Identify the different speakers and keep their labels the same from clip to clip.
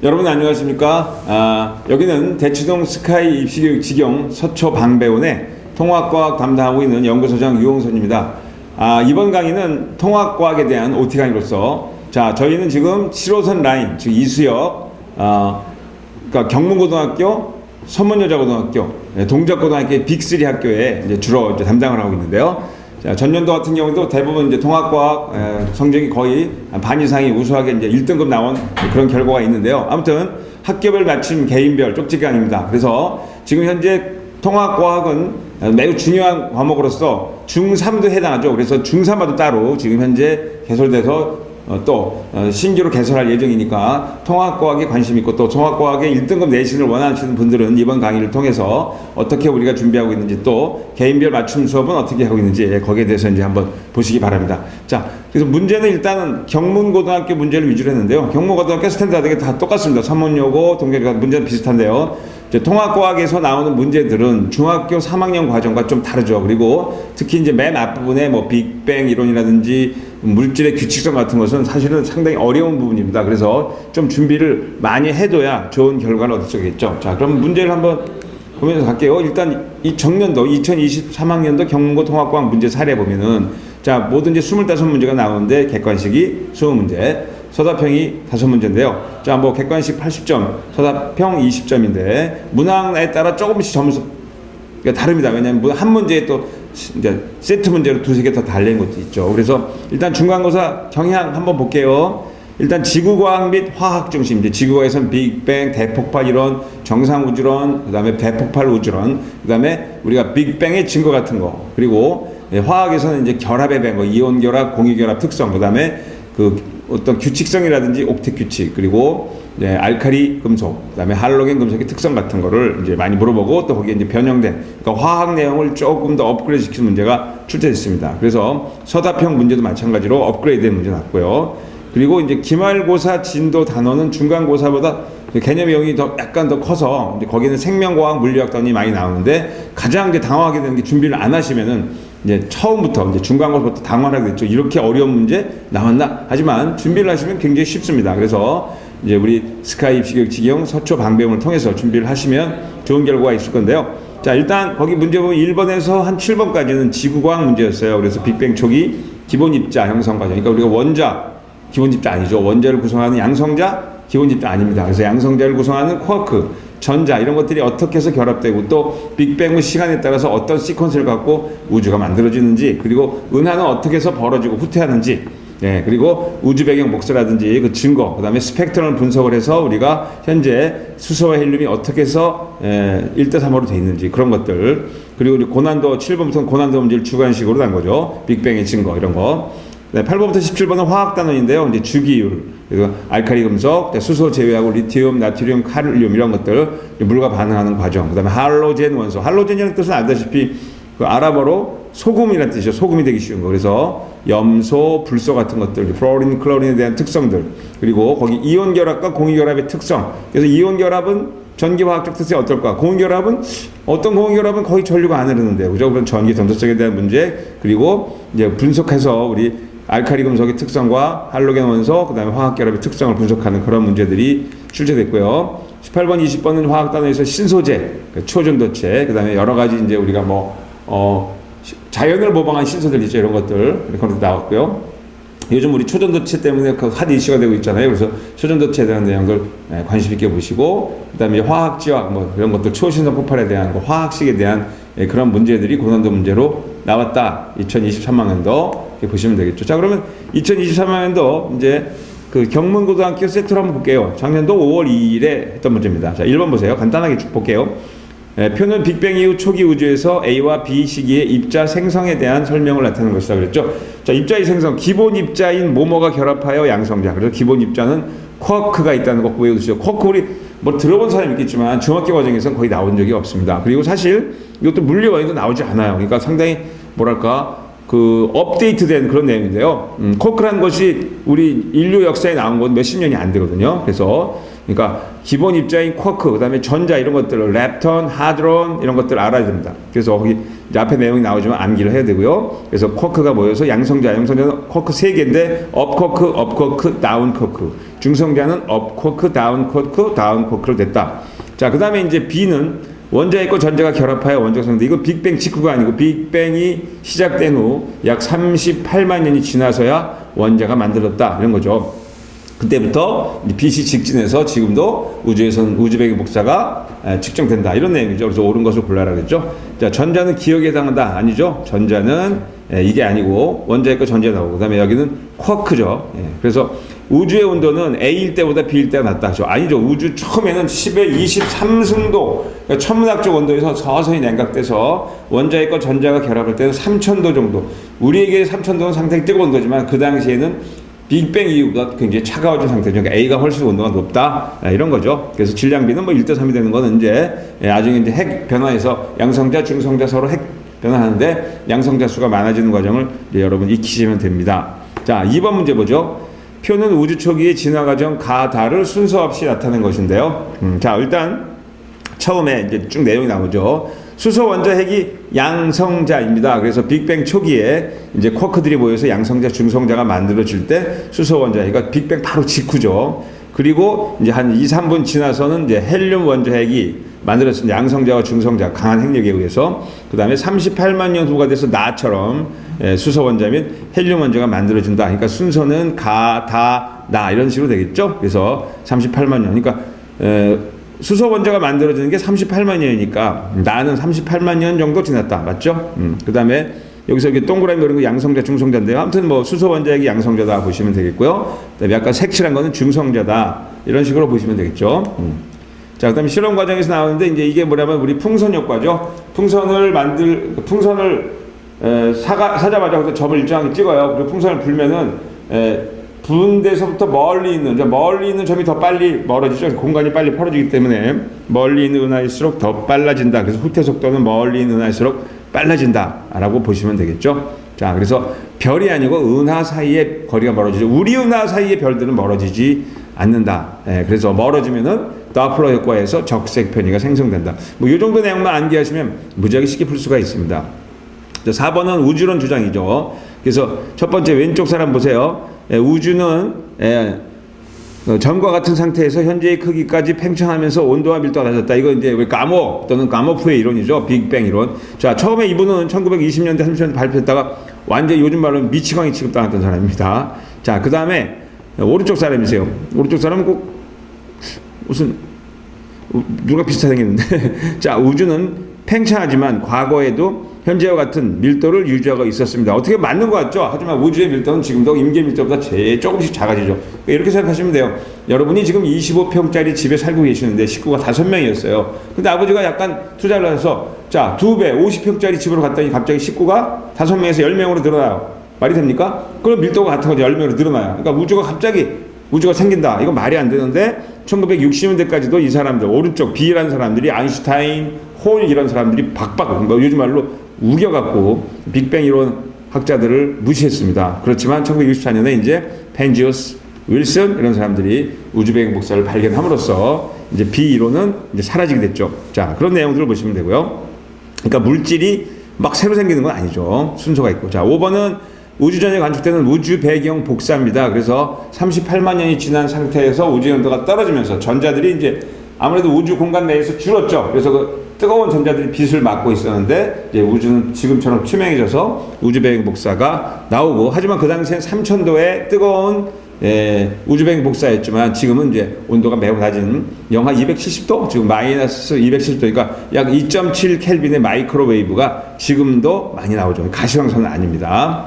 Speaker 1: 여러분 안녕하십니까? 여기는 대치동 스카이 입시교육 직영 서초방배원의 통합과학 담당하고 있는 연구소장 유홍선입니다. 이번 강의는 통합과학에 대한 OT 강의로서 저희는 지금 7호선 라인, 즉 이수역, 그러니까 경문고등학교, 서문여자고등학교, 동작고등학교의 빅3 학교에 이제 주로 담당을 하고 있는데요. 전년도 같은 경우도 대부분 이제 통합과학 성적이 거의 반 이상이 우수하게 이제 1등급 나온 그런 결과가 있는데요. 아무튼 학교별 맞춤 개인별 쪽집 강의입니다. 그래서 지금 현재 통합과학은 매우 중요한 과목으로서 중3도 해당하죠. 그래서 중3과도 따로 지금 현재 개설돼서 또 신규로 개설할 예정이니까 통합과학에 관심 있고 또 통합과학에 1등급 내신을 원하시는 분들은 이번 강의를 통해서 어떻게 우리가 준비하고 있는지 또 개인별 맞춤 수업은 어떻게 하고 있는지 거기에 대해서 이제 한번 보시기 바랍니다. 그래서 문제는 일단은 경문고등학교 문제를 위주로 했는데요. 경문고등학교 스탠다드가 다 똑같습니다. 서문여고, 동계고등학교 문제는 비슷한데요. 통합과학에서 나오는 문제들은 중학교 3학년 과정과 좀 다르죠. 그리고 특히 이제 맨 앞부분에 뭐 빅뱅 이론이라든지 물질의 규칙성 같은 것은 사실은 상당히 어려운 부분입니다. 그래서 좀 준비를 많이 해둬야 좋은 결과를 얻을 수 있겠죠. 그럼 문제를 한번 보면서 갈게요. 일단 이 정년도 2023학년도 경문고 통합과학 문제 사례 보면은 뭐든지 25문제가 나오는데 객관식이 20문제. 서답형이 5문제인데요. 뭐 객관식 80점, 서답형 20점인데 문항에 따라 조금씩 점수가 다릅니다. 왜냐하면 한 문제에 또 이제 세트 문제로 두세 개 더 달린 것도 있죠. 그래서 일단 중간고사 경향 한번 볼게요. 일단 지구과학 및 화학 중심, 이제 지구과학에서는 빅뱅, 대폭발 이론, 정상우주론, 그 다음에 대폭발 우주론, 그 다음에 우리가 빅뱅의 증거 같은 거, 그리고 화학에서는 이제 결합의 뱅거, 이온 결합, 공유 결합 특성, 그 다음에 어떤 규칙성이라든지 옥텟 규칙, 그리고 알칼리 금속, 그다음에 할로겐 금속의 특성 같은 거를 이제 많이 물어보고 또 거기에 이제 변형된 그러니까 화학 내용을 조금 더 업그레이드 시키는 문제가 출제됐습니다. 그래서 서답형 문제도 마찬가지로 업그레이드된 문제 났고요. 그리고 이제 기말고사 진도 단원은 중간고사보다 개념 내용이 약간 더 커서 이제 거기는 생명과학, 물리학 단원이 많이 나오는데 가장 이제 당황하게 되는 게 준비를 안 하시면은 이제 처음부터 이제 중간고사부터 당황하게 됐죠. 이렇게 어려운 문제 나왔나? 하지만 준비를 하시면 굉장히 쉽습니다. 그래서 이제 우리 스카이 입시교육 직영 서초 방배움을 통해서 준비를 하시면 좋은 결과가 있을 건데요. 일단 거기 문제 보면 1번에서 한 7번까지는 지구과학 문제였어요. 그래서 빅뱅 초기 기본 입자 형성 과정. 그러니까 우리가 원자 기본 입자 아니죠. 원자를 구성하는 양성자 기본 입자 아닙니다. 그래서 양성자를 구성하는 쿼크, 전자 이런 것들이 어떻게 해서 결합되고 또 빅뱅의 시간에 따라서 어떤 시퀀스를 갖고 우주가 만들어지는지, 그리고 은하는 어떻게 해서 벌어지고 후퇴하는지, 그리고 우주 배경 목소라든지 그 증거, 그 다음에 스펙트럼을 분석을 해서 우리가 현재 수소와 헬륨이 어떻게 해서 1대3으로 돼 있는지 그런 것들, 그리고 우리 고난도 7번부터는 고난도 문제를 주관식으로 단 거죠. 빅뱅의 증거 이런 거. 8번부터 17번은 화학 단원인데요. 이제 주기율, 그리고 알칼리 금속, 수소 제외하고 리튬, 나트륨, 칼륨 이런 것들 물과 반응하는 과정. 그다음에 할로젠 원소. 할로젠이라는 뜻은 알다시피 그 아랍어로 소금이라는 뜻이죠. 소금이 되기 쉬운 거. 그래서 염소, 불소 같은 것들, 플로린, 클로린에 대한 특성들, 그리고 거기 이온 결합과 공유 결합의 특성. 그래서 이온 결합은 전기화학적 특성이 어떨까? 공유 결합은 어떤 공유 결합은 거의 전류가 안 흐르는데, 그죠? 그런 전기 전도성에 대한 문제, 그리고 이제 분석해서 우리 알칼리 금속의 특성과 할로겐 원소, 그 다음에 화학결합의 특성을 분석하는 그런 문제들이 출제됐고요. 18번, 20번은 화학 단원에서 신소재, 초전도체, 그 다음에 여러 가지 이제 우리가 자연을 모방한 신소들 있죠. 이런 것들. 그런 것도 나왔고요. 요즘 우리 초전도체 때문에 핫 이슈가 되고 있잖아요. 그래서 초전도체에 대한 내용들 관심 있게 보시고, 그 다음에 화학지학, 이런 것들, 초신성 폭발에 대한 화학식에 대한 그런 문제들이 고난도 문제로 나왔다. 2023학년도 보시면 되겠죠. 그러면 2023학년도 이제 그 경문고등학교 세트로 한번 볼게요. 작년도 5월 2일에 했던 문제입니다. 1번 보세요. 간단하게 쭉 볼게요. 표는 빅뱅 이후 초기 우주에서 A와 B 시기의 입자 생성에 대한 설명을 나타내는 것이다 그랬죠. 입자의 생성, 기본 입자인 모모가 결합하여 양성자. 그래서 기본 입자는 쿼크가 있다는 거 외워두시죠. 쿼크 우리 들어본 사람이 있겠지만 중학교 과정에서는 거의 나온 적이 없습니다. 그리고 사실 이것도 물리 원리도 나오지 않아요. 그러니까 상당히 업데이트된 그런 내용인데요. 쿼크라는 것이 우리 인류 역사에 나온 건 몇십 년이 안 되거든요. 그래서 그러니까 기본 입자인 쿼크, 그다음에 전자 이런 것들을 렙톤, 하드론 이런 것들 알아야 됩니다. 그래서 거기 이제 앞에 내용이 나오지만 암기를 해야 되고요. 그래서 쿼크가 모여서 양성자는 쿼크 3개인데 업 쿼크, 다운 쿼크. 중성자는 업 쿼크, 다운 쿼크로 됐다. 자, 그다음에 이제 B는 원자에 있고 전자가 결합하여 원자가 생성돼. 이거 빅뱅 직후가 아니고 빅뱅이 시작된 후 약 38만 년이 지나서야 원자가 만들어졌다 이런 거죠. 그때부터 BC 직진해서 지금도 우주에서는 우주배경 복사가 측정된다 이런 내용이죠. 그래서 옳은 것을 골라라 그랬죠. 자, 전자는 기억에 해당한다 아니죠. 전자는 이게 아니고 원자에 있고 전자 나오고 그다음에 여기는 쿼크죠. 그래서 우주의 온도는 A일 때보다 B일 때가 낮다 하죠. 아니죠. 우주 처음에는 10의 23승도 그러니까 천문학적 온도에서 서서히 냉각돼서 원자에 있고 전자가 결합할 때는 3000도 정도. 우리에게 3000도는 상당히 뜨거운 온도지만 그 당시에는 빅뱅 이후보다 굉장히 차가워진 상태죠. 그러니까 A가 훨씬 온도가 높다 이런 거죠. 그래서 질량비는 뭐 1대3이 되는 거는 이제 나중에 이제 핵 변화해서 양성자, 중성자 서로 핵 변화하는데 양성자 수가 많아지는 과정을 여러분 익히시면 됩니다. 자, 2번 문제 보죠. 표는 우주 초기의 진화 과정 가다를 순서 없이 나타낸 것인데요. 자, 일단 처음에 이제 쭉 내용이 나오죠. 수소 원자 핵이 양성자입니다. 그래서 빅뱅 초기에 이제 쿼크들이 모여서 양성자, 중성자가 만들어질 때 수소 원자 핵이 빅뱅 바로 직후죠. 그리고 이제 한 2, 3분 지나서는 이제 헬륨 원자 핵이 만들어진 양성자와 중성자 강한 핵력에 의해서 그다음에 38만 년 후가 돼서 나처럼 수소 원자 및 헬륨 원자가 만들어진다. 그러니까 순서는 가, 다, 나 이런 식으로 되겠죠. 그래서 38만 년. 그러니까 수소 원자가 만들어지는 게 38만 년이니까 나는 38만 년 정도 지났다. 맞죠? 그다음에 여기서 이렇게 동그라미 그린 거 양성자, 중성자인데요. 아무튼 뭐 수소 원자핵이 양성자다 보시면 되겠고요. 그다음에 약간 색칠한 거는 중성자다. 이런 식으로 보시면 되겠죠. 자, 그다음에 실험 과정에서 나오는데 이제 이게 뭐냐면 우리 풍선 효과죠. 풍선을 사자마자 점을 일정하게 찍어요. 그리고 풍선을 불면은 부은 데서부터 멀리 있는 점이 더 빨리 멀어지죠. 공간이 빨리 벌어지기 때문에 멀리 있는 은하일수록 더 빨라진다. 그래서 후퇴 속도는 멀리 있는 은하일수록 빨라진다 라고 보시면 되겠죠. 자, 그래서 별이 아니고 은하 사이에 거리가 멀어지죠. 우리 은하 사이의 별들은 멀어지지 않는다. 그래서 멀어지면은 다플러 효과에서 적색 편의가 생성된다. 뭐 이 정도 내용만 암기하시면 무지하게 쉽게 풀 수가 있습니다. 자, 4번은 우주론 주장이죠. 그래서 첫 번째 왼쪽 사람 보세요. 우주는 전과 같은 상태에서 현재의 크기까지 팽창하면서 온도와 밀도가 낮았다. 이거 이제 가모 또는 가모프의 이론이죠. 빅뱅 이론. 자, 처음에 이분은 1920년대, 30년대 발표했다가 완전 요즘 말로는 미치광이 취급당했던 사람입니다. 자, 그 다음에 오른쪽 사람이세요. 오른쪽 사람은 꼭 무슨 누가 비슷하게 생겼는데 자, 우주는 팽창하지만 과거에도 현재와 같은 밀도를 유지하고 있었습니다. 어떻게 맞는 것 같죠? 하지만 우주의 밀도는 지금도 임계 밀도보다 조금씩 작아지죠. 이렇게 생각하시면 돼요. 여러분이 지금 25평짜리 집에 살고 계시는데 식구가 5명이었어요. 근데 아버지가 약간 투자를 해서 자, 2배 50평짜리 집으로 갔더니 갑자기 식구가 5명에서 10명으로 늘어나요. 말이 됩니까? 그럼 밀도가 같은 거죠. 10명으로 늘어나요. 그러니까 우주가 생긴다. 이거 말이 안 되는데 1960년대까지도 이 사람들 오른쪽 B라는 사람들이 아인슈타인, 홀 이런 사람들이 박박 요즘 말로 우겨갖고 빅뱅 이론 학자들을 무시했습니다. 그렇지만 1964년에 이제 펜지우스, 윌슨 이런 사람들이 우주배경 복사를 발견함으로써 이제 B 이론은 이제 사라지게 됐죠. 자, 그런 내용들을 보시면 되고요. 그러니까 물질이 막 새로 생기는 건 아니죠. 순서가 있고. 자, 5번은 우주 전에 관측되는 우주 배경 복사입니다. 그래서 38만 년이 지난 상태에서 우주 온도가 떨어지면서 전자들이 이제 아무래도 우주 공간 내에서 줄었죠. 그래서 그 뜨거운 전자들이 빛을 막고 있었는데 이제 우주는 지금처럼 투명해져서 우주 배경 복사가 나오고 하지만 그 당시엔 3000도의 뜨거운 우주 배경 복사였지만 지금은 이제 온도가 매우 낮은 영하 270도 지금 마이너스 270도니까 약 2.7 켈빈의 마이크로웨이브가 지금도 많이 나오죠. 가시광선은 아닙니다.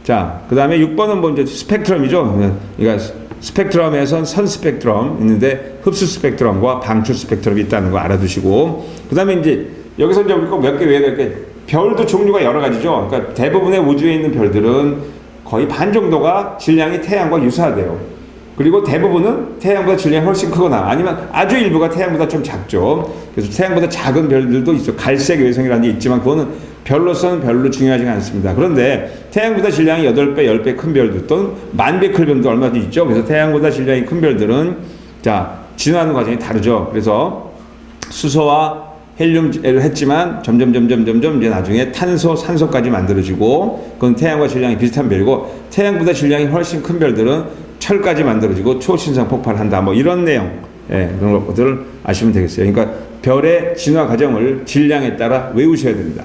Speaker 1: 자, 그 다음에 6번은 뭐 이제 스펙트럼이죠. 그러니까 스펙트럼에선 선 스펙트럼 있는데 흡수 스펙트럼과 방출 스펙트럼이 있다는 거 알아두시고 그 다음에 이제 여기서 이제 우리 꼭 몇 개 외워야 될 게 별도 종류가 여러 가지죠. 그러니까 대부분의 우주에 있는 별들은 거의 반 정도가 질량이 태양과 유사하대요. 그리고 대부분은 태양보다 질량이 훨씬 크거나 아니면 아주 일부가 태양보다 좀 작죠. 그래서 태양보다 작은 별들도 있죠. 갈색 외성이라는 게 있지만 그거는 별로서는 별로 중요하지 않습니다. 그런데 태양보다 질량이 8배, 10배 큰 별들 또는 10,000배 큰 별도 얼마든지 있죠. 그래서 태양보다 질량이 큰 별들은 자, 진화하는 과정이 다르죠. 그래서 수소와 헬륨을 했지만 점점 이제 나중에 탄소, 산소까지 만들어지고, 그건 태양과 질량이 비슷한 별이고, 태양보다 질량이 훨씬 큰 별들은 철까지 만들어지고 초신성 폭발한다. 뭐 이런 내용, 그런 것들을 아시면 되겠어요. 그러니까 별의 진화 과정을 질량에 따라 외우셔야 됩니다.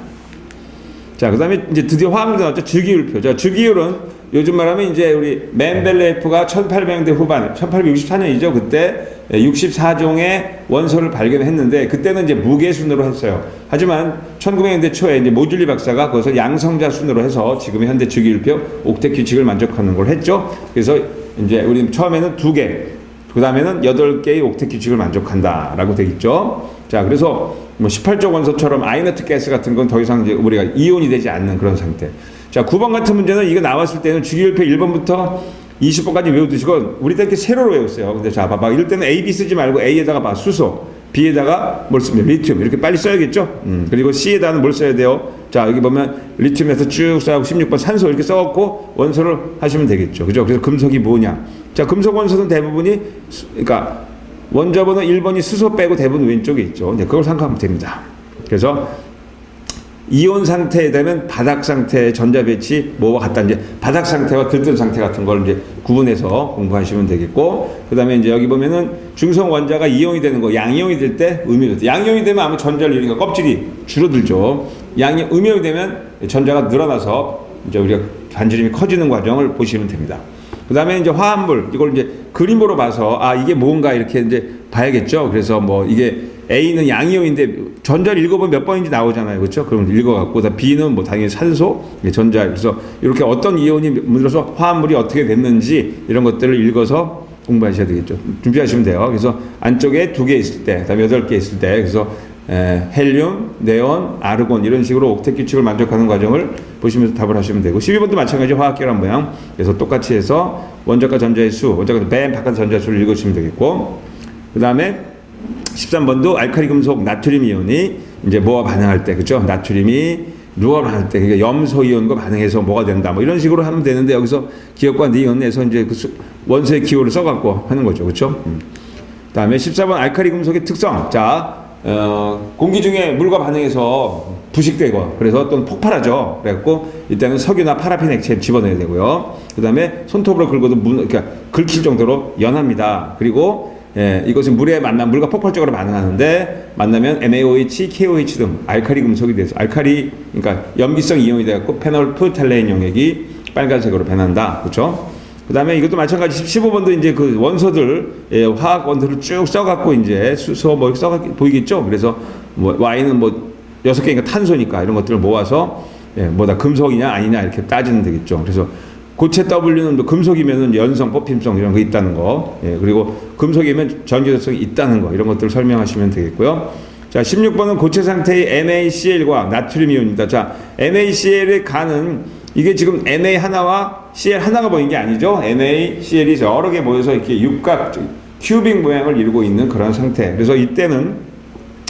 Speaker 1: 자, 그 다음에 이제 드디어 화학물도 나왔죠. 주기율표. 자, 주기율은 요즘 말하면 이제 우리 멘델레예프가 1800년대 후반, 1864년이죠. 그때 64종의 원소를 발견했는데, 그때는 이제 무게순으로 했어요. 하지만 1900년대 초에 이제 모듈리 박사가 그것을 양성자 순으로 해서 지금의 현대 주기율표 옥텟 규칙을 만족하는 걸 했죠. 그래서 이제 우리는 처음에는 2개, 그 다음에는 8개의 옥텟 규칙을 만족한다라고 되어 있죠. 자, 그래서 뭐 18조 원소처럼 아이너트 가스 같은 건 더 이상 이제 우리가 이온이 되지 않는 그런 상태. 자, 9번 같은 문제는 이거 나왔을 때는 주기율표 1번부터 20번까지 외워두시고, 우리 때 이렇게 세로로 외웠어요. 근데 자, 봐봐. 이럴 때는 A, B 쓰지 말고 A에다가 봐. 수소. B에다가 뭘 쓰면 리튬. 이렇게 빨리 써야겠죠? 그리고 C에다는 뭘 써야 돼요? 자, 여기 보면 리튬에서 쭉 써갖고 16번 산소 이렇게 써갖고 원소를 하시면 되겠죠. 그죠? 그래서 금속이 뭐냐? 자, 금속 원소는 대부분이, 그러니까 원자번호 1번이 수소 빼고 대부분 왼쪽에 있죠. 네, 그걸 생각하면 됩니다. 그래서 이온 상태에 되면 바닥 상태의 전자 배치 뭐와 같다. 이제 바닥 상태와 들뜬 상태 같은 걸 이제 구분해서 공부하시면 되겠고, 그 다음에 이제 여기 보면은 중성 원자가 이온이 되는 거, 양이온이 될 때 음이온이, 양이온이 되면 아무 전자를 잃으니까 껍질이 줄어들죠. 음이온이 되면 전자가 늘어나서 이제 우리가 반지름이 커지는 과정을 보시면 됩니다. 그 다음에 이제 화합물, 이걸 이제 그림으로 봐서, 아, 이게 뭔가 이렇게 이제 봐야겠죠. 그래서 뭐 이게 A는 양이온인데 전자를 읽어보면 몇 번인지 나오잖아요. 그렇죠? 그럼 읽어갖고, B는 뭐 당연히 산소, 전자. 그래서 이렇게 어떤 이온이 문들어서 화합물이 어떻게 됐는지 이런 것들을 읽어서 공부하셔야 되겠죠. 준비하시면 돼요. 그래서 안쪽에 2개 있을 때, 그다음에 8개 있을 때, 그래서 헬륨, 네온, 아르곤 이런 식으로 옥텟 규칙을 만족하는 과정을 보시면서 답을 하시면 되고, 12번도 마찬가지 화학계란 모양. 그래서 똑같이 해서 원자과 전자의 수, 원자과 맨 바깥 전자의 수를 읽으시면 되겠고, 그 다음에 13번도 알칼리 금속 나트륨 이온이 이제 뭐와 반응할 때, 그죠? 나트륨이 누가 반응할 때, 그러니까 염소 이온과 반응해서 뭐가 된다, 뭐 이런 식으로 하면 되는데, 여기서 기억과 니온에서 이제 그 원소의 기호를 써갖고 하는 거죠, 그렇죠? 다음에 14번 알칼리 금속의 특성. 자, 공기 중에 물과 반응해서 부식되고, 그래서 또는 폭발하죠. 그래갖고 이때는 석유나 파라핀 액체를 집어넣어야 되고요. 그 다음에 손톱으로 긁어도 그러니까 긁힐 정도로 연합니다. 그리고 이것은 물에 만나면 물과 폭발적으로 반응하는데, 만나면 NaOH, KOH 등 알칼리 금속이 돼서, 알칼리, 그러니까 염기성 이온이 되었고 페놀프탈레인 용액이 빨간색으로 변한다. 그렇죠? 그 다음에 이것도 마찬가지 15번도 이제 그 원소들, 화학 원소를 쭉 써갖고 이제 수소 뭐 써갖고 보이겠죠? 그래서 뭐 Y는 뭐 6개니까 탄소니까 이런 것들을 모아서 뭐다 금속이냐 아니냐 이렇게 따지면 되겠죠. 그래서 고체 W는 또 금속이면은 연성, 뽑힘성 이런 거 있다는 거, 그리고 금속이면 전기도성이 있다는 거, 이런 것들을 설명하시면 되겠고요. 자, 16번은 고체 상태의 NaCl과 나트륨 이온입니다. 자, NaCl의 간은 이게 지금 Na 하나와 Cl 하나가 보이는 게 아니죠. NaCl이 여러 개 모여서 이렇게 육각, 큐빅 모양을 이루고 있는 그런 상태. 그래서 이때는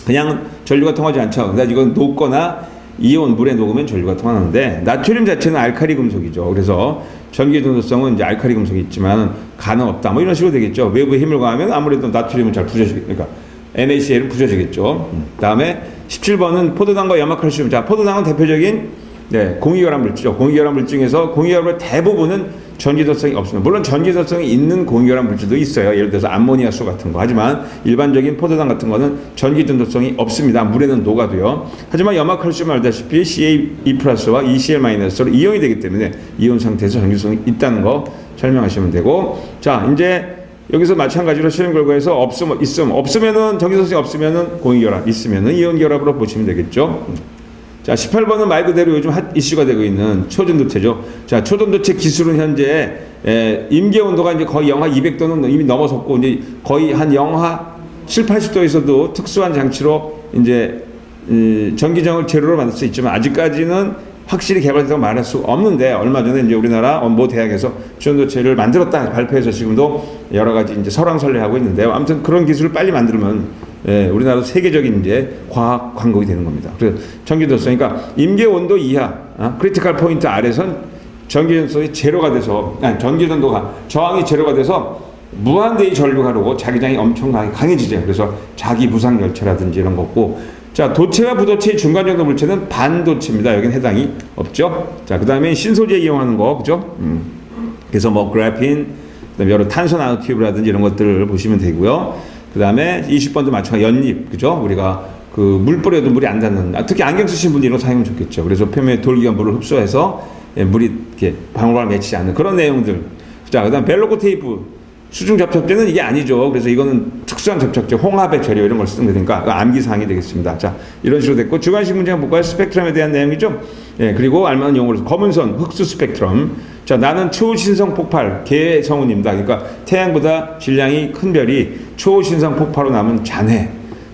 Speaker 1: 그냥 전류가 통하지 않죠. 그러니까 이건 녹거나 이온 물에 녹으면 전류가 통하는데, 나트륨 자체는 알칼리 금속이죠. 그래서 전기 전도성은 이제 알칼리 금속이 있지만 간은 없다. 뭐 이런 식으로 되겠죠. 외부에 힘을 가하면 아무래도 나트륨은 잘 부서지겠죠. 그러니까 NaCl은 부서지겠죠. 다음에 17번은 포도당과 염화칼슘. 자, 포도당은 대표적인 공유결합 물질이죠. 공유결합 물질 중에서 공유결합의 대부분은 전기도성이 없습니다. 물론 전기도성이 있는 공유결합 물질도 있어요. 예를 들어서 암모니아수 같은 거. 하지만 일반적인 포도당 같은 거는 전기전도성이 없습니다. 물에는 녹아도요. 하지만 염화칼슘은 알다시피 CaE+와 ECl-로 이온이 되기 때문에 이온 상태에서 전기도성이 있다는 거 설명하시면 되고, 자, 이제 여기서 마찬가지로 실험 결과에서 없으면은 전기도성이 없으면은 공유결합, 있으면은 이온결합으로 보시면 되겠죠. 자, 18번은 말 그대로 요즘 핫 이슈가 되고 있는 초전도체죠. 자, 초전도체 기술은 현재 임계 온도가 이제 거의 영하 200도는 이미 넘어섰고, 이제 거의 한 영하 7, 80도에서도 특수한 장치로 이제 전기정을 재료로 만들 수 있지만, 아직까지는 확실히 개발됐다고 말할 수 없는데, 얼마 전에 이제 우리나라 모 대학에서 초전도체를 만들었다 발표해서 지금도 여러 가지 이제 설왕설래하고 있는데요. 아무튼 그런 기술을 빨리 만들면 우리나라도 세계적인 이제 과학 광국이 되는 겁니다. 그래서 전기전도성, 그러니까 임계 온도 이하, 크리티컬 포인트 아래선 전기전도성이 제로가 돼서, 전기전도가 저항이 제로가 돼서 무한대의 전류가 흐르고 자기장이 엄청 강해지죠. 그래서 자기 부상 열체라든지 이런 거고. 자, 도체와 부도체의 중간 정도 물체는 반도체입니다. 여기는 해당이 없죠. 자, 그 다음에 신소재 이용하는 거, 그죠? 그래서 뭐 그래핀, 그다음에 여러 탄소 나노튜브라든지 이런 것들을 보시면 되고요. 그 다음에 20번도 마찬가지 연립, 그죠? 우리가 그 물 뿌려도 물이 안 닿는, 특히 안경 쓰신 분들이 이런 거 사용하면 좋겠죠. 그래서 표면에 돌기가 물을 흡수해서 물이 이렇게 방울방울 맺히지 않는 그런 내용들. 자, 그 다음 벨로코 테이프. 수중 접착제는 이게 아니죠. 그래서 이거는 특수한 접착제, 홍합의 재료 이런 걸 쓰는 거니까 암기사항이 되겠습니다. 자, 이런 식으로 됐고 주관식 문제 한번 볼까요? 스펙트럼에 대한 내용이죠. 예, 그리고 알만한 용어로 검은선, 흑수 스펙트럼. 자, 나는 초신성 폭발, 개성운입니다. 그러니까 태양보다 질량이 큰 별이 초신성 폭발로 남은 잔해.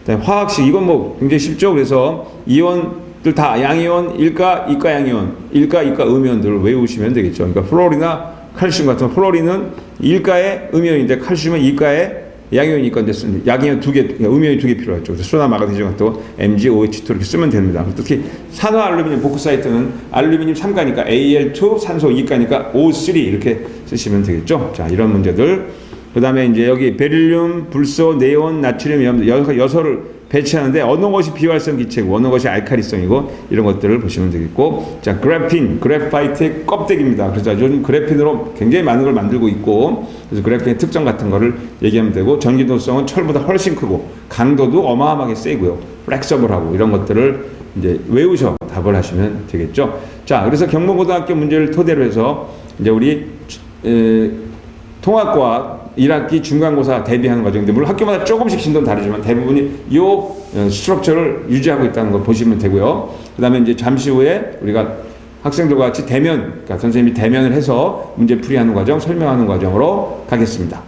Speaker 1: 화학식, 이건 뭐 굉장히 쉽죠. 그래서 이온들 다 양이온, 일가, 이가 양이온, 일가, 이가 음이온들을 외우시면 되겠죠. 그러니까 플로리나 칼슘 같은 플로린은 일가의 음이온인데 칼슘은 이가의 양이온이 건데 양이온 두 개, 음이온이 두 개 필요하죠. 그래서 소나 마그네슘 같은 거 MgOH2 이렇게 쓰면 됩니다. 특히 산화 알루미늄 보크사이트는 알루미늄 3가니까 Al2 산소 2가니까 O3 이렇게 쓰시면 되겠죠. 자, 이런 문제들. 그 다음에 이제 여기 베릴륨, 불소, 네온, 나트륨 여서를 배치하는데 어느 것이 비활성 기체고 어느 것이 알칼리성이고 이런 것들을 보시면 되겠고. 자, 그래핀, 그래파이트의 껍데기입니다. 그래서 요즘 그래핀으로 굉장히 많은 걸 만들고 있고, 그래서 그래핀의 특성 같은 거를 얘기하면 되고, 전기도성은 철보다 훨씬 크고 강도도 어마어마하게 세고요, 플렉서블하고 이런 것들을 이제 외우셔 답을 하시면 되겠죠. 자, 그래서 경모고등학교 문제를 토대로 해서 이제 우리 통합과학 1학기 중간고사 대비하는 과정인데 물론 학교마다 조금씩 진도는 다르지만 대부분이 이 스트럭처를 유지하고 있다는 걸 보시면 되고요. 그 다음에 이제 잠시 후에 우리가 학생들과 같이 대면, 그러니까 선생님이 대면을 해서 문제 풀이하는 과정, 설명하는 과정으로 가겠습니다.